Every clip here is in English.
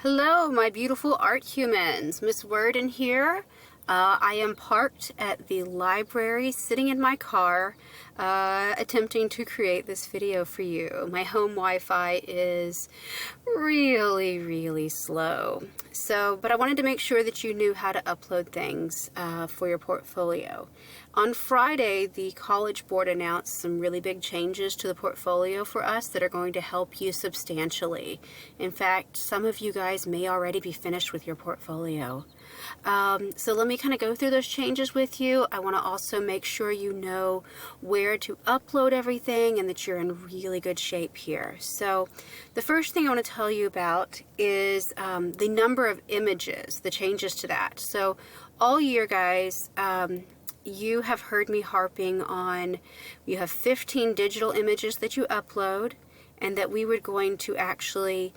Hello, my beautiful art humans. Miss Worden here. I am parked at the library, sitting in my car, attempting to create this video for you. My home Wi-Fi is really slow. But I wanted to make sure that you knew how to upload things for your portfolio. On Friday, the College Board announced some really big changes to the portfolio for us that are going to help you substantially. In fact, some of you guys may already be finished with your portfolio. So let me kind of go through those changes with you. I want to also make sure you know where to upload everything and that you're in really good shape here. So the first thing I want to tell you about is the number of images, the changes to that. So all year, guys, you have heard me harping on you have 15 digital images that you upload, and that we were going to actually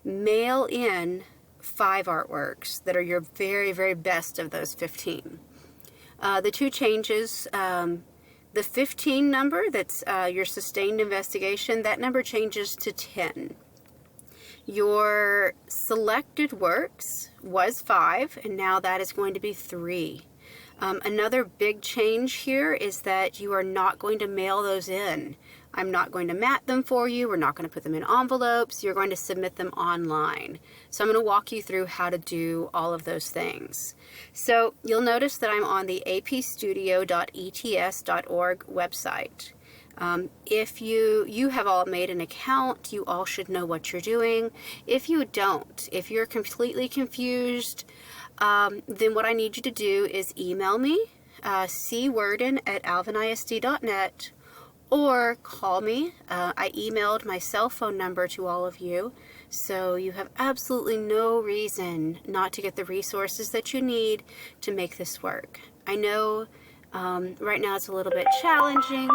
mail in 5 artworks that are your very best of those 15. The two changes, the 15 number, that's your sustained investigation, that number changes to 10. Your selected works was 5, and now that is going to be 3. Another big change here is that you are not going to mail those in. I'm not going to mat them for you. We're not going to put them in envelopes. You're going to submit them online. So I'm going to walk you through how to do all of those things. So you'll notice that I'm on the apstudio.ets.org website. If you have all made an account, you all should know what you're doing. If you don't, if you're completely confused, then what I need you to do is email me, cworden@alvinisd.net, or call me. I emailed my cell phone number to all of you, so you have absolutely no reason not to get the resources that you need to make this work. I know right now it's a little bit challenging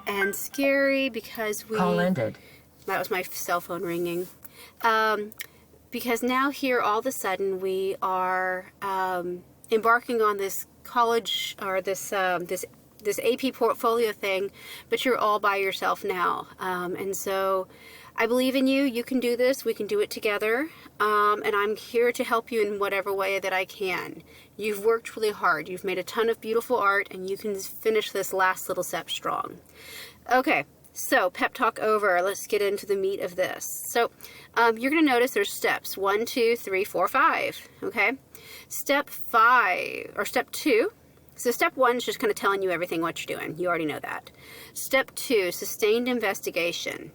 and scary because Call ended. That was my cell phone ringing. Because now here all of a sudden we are embarking on this college or this AP portfolio thing, but you're all by yourself now. And so I believe in you. You can do this. We can do it together. And I'm here to help you in whatever way that I can. You've worked really hard. You've made a ton of beautiful art, and you can finish this last little step strong. Okay. So, pep talk over. Let's get into the meat of this. So, you're going to notice there's steps 1, 2, 3, 4, 5. Okay? Step 5, or step 2. So, step 1 is just kind of telling you everything what you're doing. You already know that. Step 2, sustained investigation.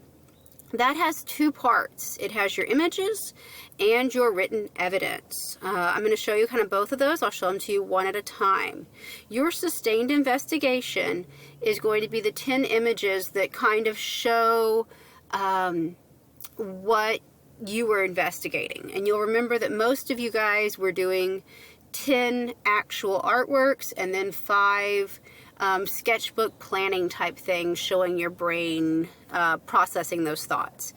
That has 2 parts. It has your images and your written evidence. I'm going to show you kind of both of those. I'll show them to you one at a time. Your sustained investigation is going to be the 10 images that kind of show what you were investigating. And you'll remember that most of you guys were doing 10 actual artworks and then 5 sketchbook planning type things showing your brain processing those thoughts.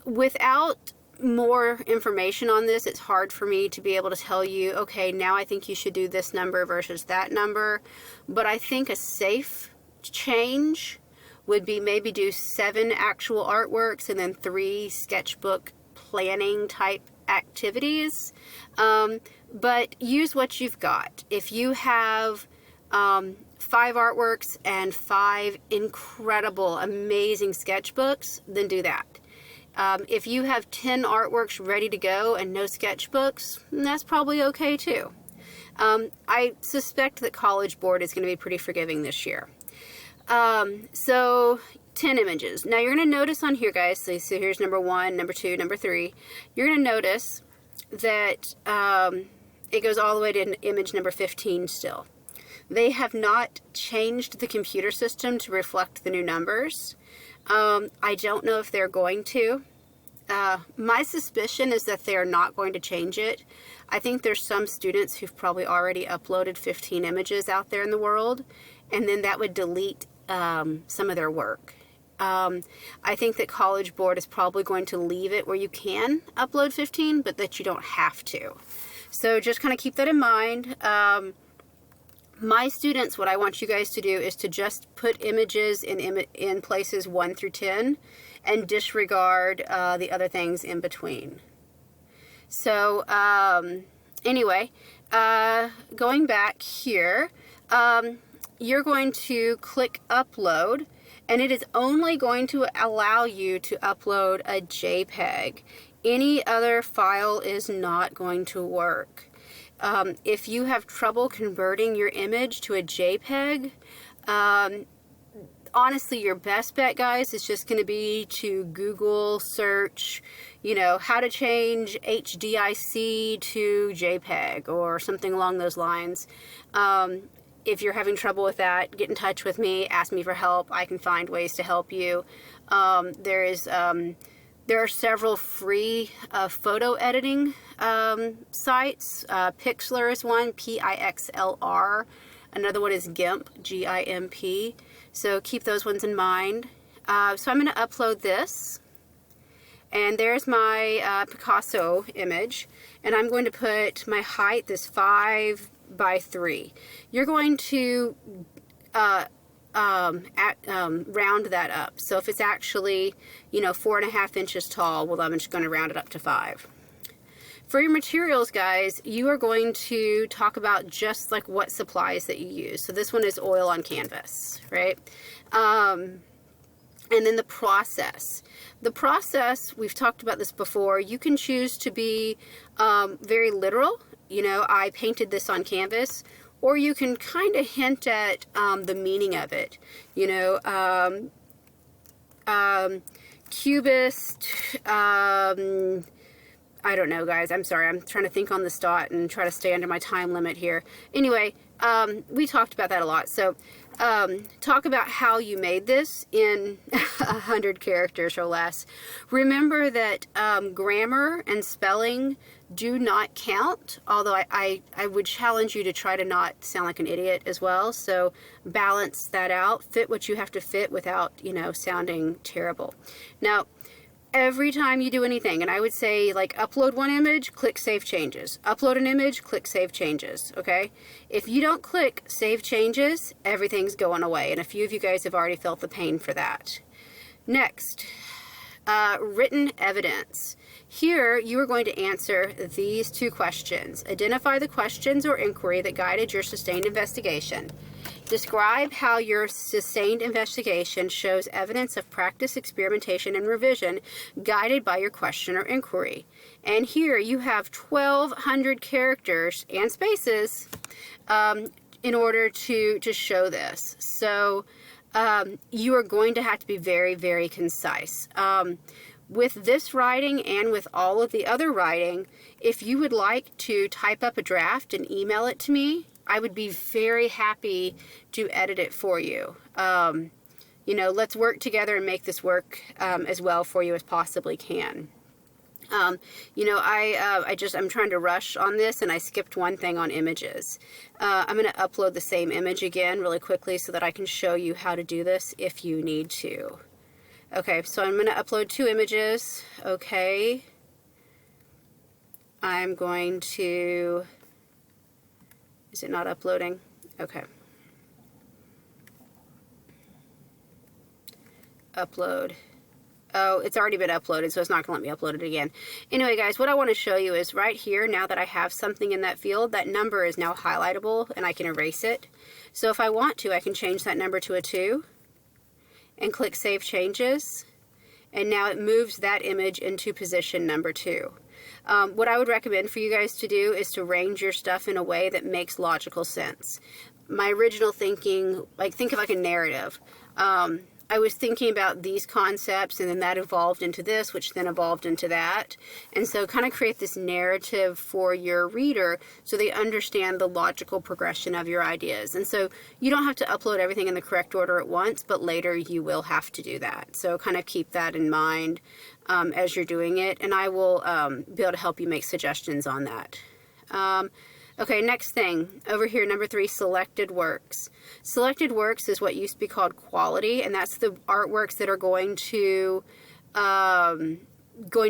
Without more information on this, it's hard for me to be able to tell you, okay, now I think you should do this number versus that number. But I think a safe change would be maybe do 7 actual artworks and then 3 sketchbook planning type activities. But use what you've got. If you have 5 artworks and 5 incredible, amazing sketchbooks, then do that. If you have 10 artworks ready to go and no sketchbooks, that's probably okay too. I suspect that College Board is going to be pretty forgiving this year. So 10 images. Now you're going to notice on here, guys, so here's number 1, number 2, number 3. You're going to notice that it goes all the way to image number 15 still. They have not changed the computer system to reflect the new numbers. I don't know if they're going to. My suspicion is that they're not going to change it. I think there's some students who've probably already uploaded 15 images out there in the world, and then that would delete some of their work. I think that College Board is probably going to leave it where you can upload 15, but that you don't have to. So just kind of keep that in mind. My students, what I want you guys to do is to just put images in places 1 through 10 and disregard the other things in between. So anyway, going back here, you're going to click upload, and it is only going to allow you to upload a JPEG. Any other file is not going to work. If you have trouble converting your image to a JPEG, honestly, your best bet, guys, is just going to be to Google search, you know, how to change HDIC to JPEG or something along those lines. If you're having trouble with that, get in touch with me, ask me for help. I can find ways to help you. There are several free photo editing sites. Pixlr is one, Pixlr. Another one is GIMP, G-I-M-P. So keep those ones in mind. So I'm going to upload this. And there's my Picasso image. And I'm going to put my height, this 5 by 3. You're going to round that up. So if it's actually, you know, 4.5 inches tall, well, I'm just going to round it up to 5. For your materials, guys, you are going to talk about just like what supplies that you use. So this one is oil on canvas, right? And then the process. The process, we've talked about this before, you can choose to be very literal. You know, I painted this on canvas. Or you can kind of hint at the meaning of it. You know, cubist, I don't know, guys. I'm sorry. I'm trying to think on the spot and try to stay under my time limit here. Anyway, we talked about that a lot. So talk about how you made this in 100 characters or less. Remember that grammar and spelling do not count, although I would challenge you to try to not sound like an idiot as well. So balance that out. Fit what you have to fit without, you know, sounding terrible. Now, every time you do anything, and I would say, like, upload one image, click Save Changes. Upload an image, click Save Changes, okay? If you don't click Save Changes, everything's going away, and a few of you guys have already felt the pain for that. Next, written evidence. Here, you are going to answer these 2 questions. Identify the questions or inquiry that guided your sustained investigation. Describe how your sustained investigation shows evidence of practice, experimentation, and revision guided by your question or inquiry. And here you have 1,200 characters and spaces in order to show this. So you are going to have to be very, very concise. With this writing and with all of the other writing, if you would like to type up a draft and email it to me, I would be very happy to edit it for you. You know, let's work together and make this work as well for you as possibly can. You know, I'm trying to rush on this, and I skipped one thing on images. I'm going to upload the same image again really quickly so that I can show you how to do this if you need to. Okay, so I'm going to upload 2 images. Okay. I'm going to... Is it not uploading? Okay. Upload. Oh, it's already been uploaded, so it's not going to let me upload it again. Anyway, guys, what I want to show you is right here, now that I have something in that field, that number is now highlightable, and I can erase it. So if I want to, I can change that number to a 2. And click Save Changes, and now it moves that image into position number 2. What I would recommend for you guys to do is to arrange your stuff in a way that makes logical sense. My original thinking, like, think of like a narrative. I was thinking about these concepts, and then that evolved into this, which then evolved into that. And so kind of create this narrative for your reader so they understand the logical progression of your ideas. And so you don't have to upload everything in the correct order at once, but later you will have to do that. So kind of keep that in mind as you're doing it, and I will be able to help you make suggestions on that. Okay, next thing, over here, number 3, selected works. Selected works is what used to be called quality, and that's the artworks that are going to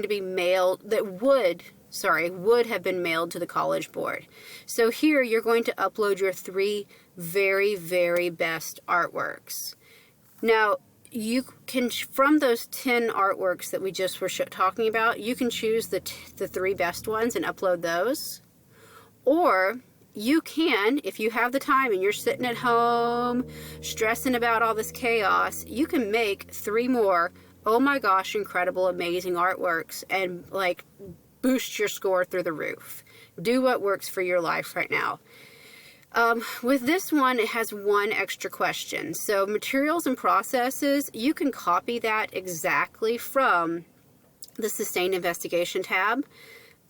be mailed, that would have been mailed to the College Board. So here, you're going to upload your 3 very, very best artworks. Now, you can, from those 10 artworks that we just were talking about, you can choose the 3 best ones and upload those. Or you can, if you have the time and you're sitting at home stressing about all this chaos, you can make 3 more, oh my gosh, incredible, amazing artworks and like boost your score through the roof. Do what works for your life right now. With this one, it has 1 extra question. So materials and processes, you can copy that exactly from the Sustained Investigation tab.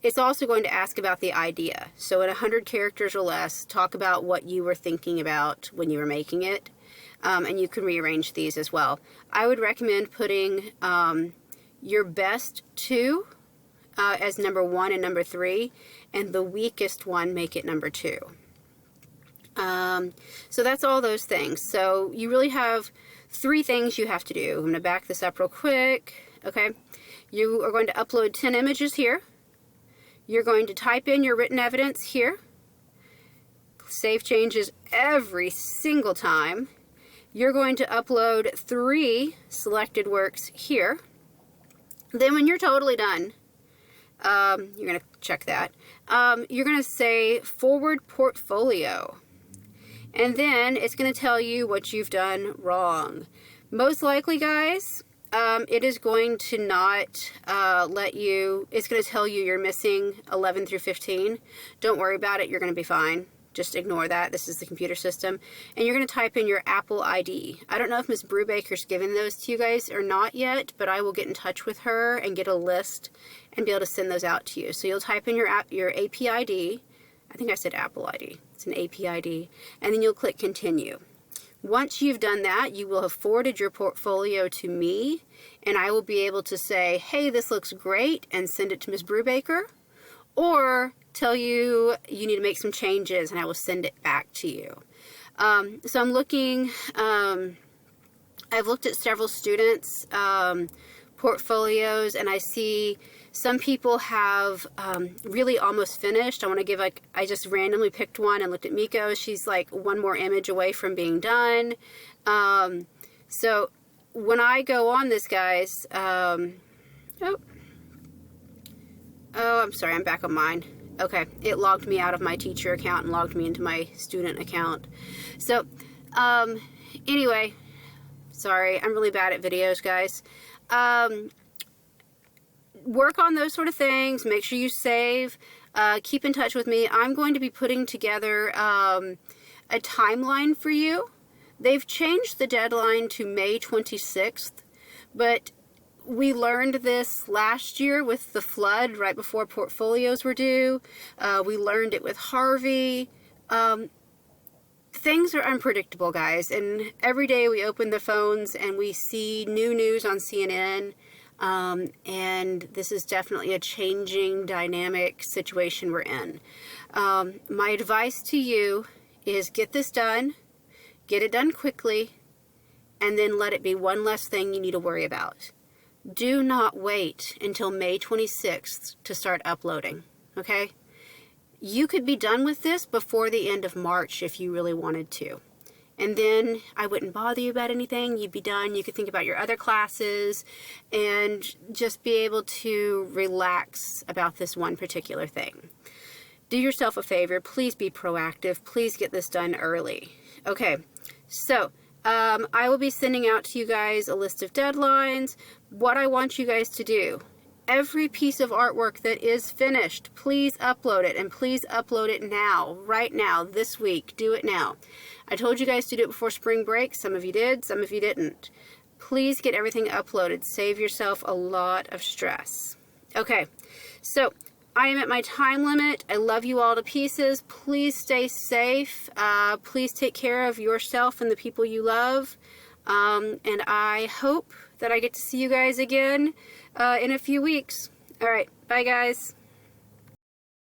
It's also going to ask about the idea. So in 100 characters or less, talk about what you were thinking about when you were making it. And you can rearrange these as well. I would recommend putting your best 2 as number 1 and number 3, and the weakest one, make it number 2. So that's all those things. So you really have 3 things you have to do. I'm going to back this up real quick. Okay. You are going to upload 10 images here. You're going to type in your written evidence here. Save changes every single time. You're going to upload 3 selected works here. Then when you're totally done, you're going to check that. You're going to say forward portfolio. And then it's going to tell you what you've done wrong. Most likely, guys, it is going to not let you, it's going to tell you you're missing 11 through 15. Don't worry about it. You're going to be fine. Just ignore that. This is the computer system. And you're going to type in your Apple ID. I don't know if Ms. Brubaker's given those to you guys or not yet, but I will get in touch with her and get a list and be able to send those out to you. So you'll type in your AP ID. I think I said Apple ID. It's an AP ID. And then you'll click continue. Once you've done that, you will have forwarded your portfolio to me, and I will be able to say, hey, this looks great, and send it to Ms. Brubaker, or tell you you need to make some changes, and I will send it back to you. So I'm looking, I've looked at several students' portfolios, and I see some people have really almost finished. I want to give, like, I just randomly picked one and looked at Miko. She's like 1 more image away from being done. So when I go on this, guys, oh, I'm sorry, I'm back on mine. Okay, it logged me out of my teacher account and logged me into my student account. So, anyway, sorry, I'm really bad at videos, guys. Work on those sort of things. Make sure you save. Keep in touch with me. I'm going to be putting together a timeline for you. They've changed the deadline to May 26th, but we learned this last year with the flood right before portfolios were due. We learned it with Harvey. Things are unpredictable, guys, and every day we open the phones and we see new news on CNN. And this is definitely a changing dynamic situation we're in. My advice to you is get this done, get it done quickly, and then let it be one less thing you need to worry about. Do not wait until May 26th to start uploading, okay? You could be done with this before the end of March if you really wanted to. And then I wouldn't bother you about anything. You'd be done. You could think about your other classes and just be able to relax about this one particular thing. Do yourself a favor. Please be proactive. Please get this done early. Okay, so I will be sending out to you guys a list of deadlines. What I want you guys to do. Every piece of artwork that is finished, please upload it, and please upload it now, right now, this week. Do it now. I told you guys to do it before spring break. Some of you did, some of you didn't. Please get everything uploaded. Save yourself a lot of stress. Okay, so I am at my time limit. I love you all to pieces. Please stay safe. Please take care of yourself and the people you love. And I hope that I get to see you guys again in a few weeks. All right, bye guys.